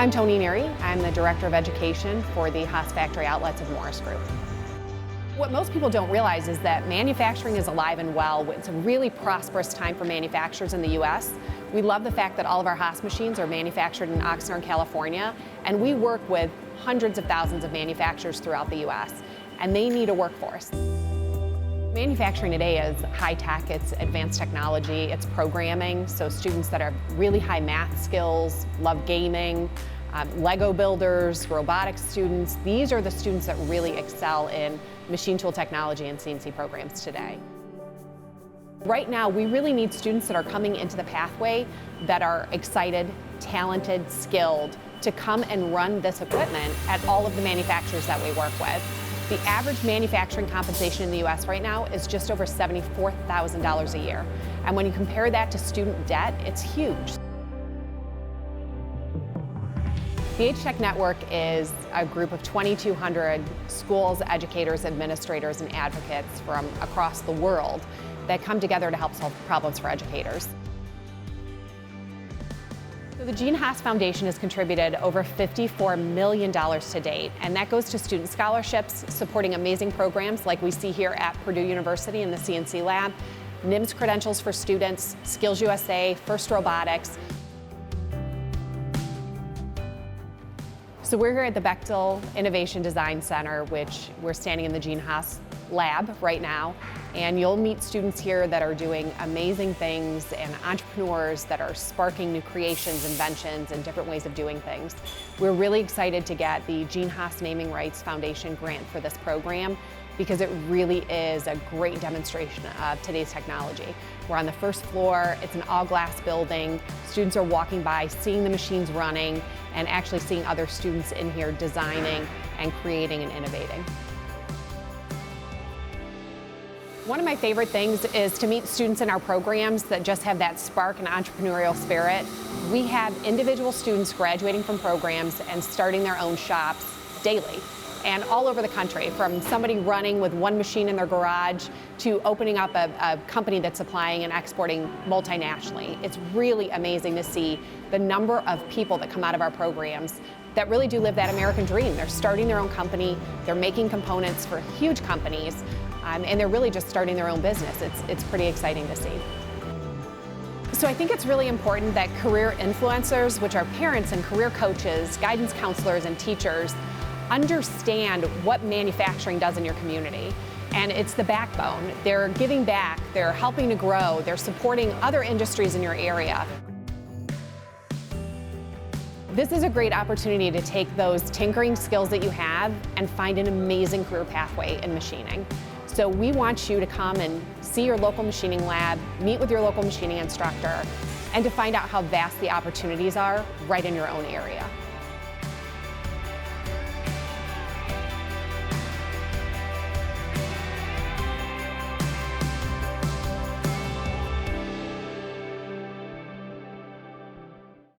I'm Toni Neary. I'm the Director of Education for the Haas Factory Outlets of Morris Group. What most people don't realize is that manufacturing is alive and well. It's a really prosperous time for manufacturers in the U.S. We love the fact that all of our Haas machines are manufactured in Oxnard, California, and we work with hundreds of thousands of manufacturers throughout the U.S., and they need a workforce. Manufacturing today is high tech, it's advanced technology, it's programming, so students that have really high math skills, love gaming, Lego builders, robotics students, these are the students that really excel in machine tool technology and CNC programs today. Right now, we really need students that are coming into the pathway that are excited, talented, skilled to come and run this equipment at all of the manufacturers that we work with. The average manufacturing compensation in the U.S. right now is just over $74,000 a year. And when you compare that to student debt, it's huge. The HTEC Network is a group of 2,200 schools, educators, administrators, and advocates from across the world that come together to help solve problems for educators. So the Gene Haas Foundation has contributed over $54 million to date, and that goes to student scholarships, supporting amazing programs like we see here at Purdue University in the CNC lab, NIMS credentials for students, Skills USA, First Robotics. So we're here at the Bechtel Innovation Design Center, which we're standing in the Gene Haas lab right now, and you'll meet students here that are doing amazing things and entrepreneurs that are sparking new creations, inventions, and different ways of doing things. We're really excited to get the Gene Haas Naming Rights Foundation grant for this program because it really is a great demonstration of today's technology. We're on the first floor, it's an all-glass building, students are walking by, seeing the machines running, and actually seeing other students in here designing and creating and innovating. One of my favorite things is to meet students in our programs that just have that spark and entrepreneurial spirit. We have individual students graduating from programs and starting their own shops daily and all over the country, from somebody running with one machine in their garage to opening up a company that's supplying and exporting multinationally. It's really amazing to see the number of people that come out of our programs that really do live that American dream. They're starting their own company, they're making components for huge companies, and they're really just starting their own business. It's pretty exciting to see. So I think it's really important that career influencers, which are parents and career coaches, guidance counselors, and teachers, understand what manufacturing does in your community. And it's the backbone. They're giving back, they're helping to grow, they're supporting other industries in your area. This is a great opportunity to take those tinkering skills that you have and find an amazing career pathway in machining. So we want you to come and see your local machining lab, meet with your local machining instructor, and to find out how vast the opportunities are right in your own area.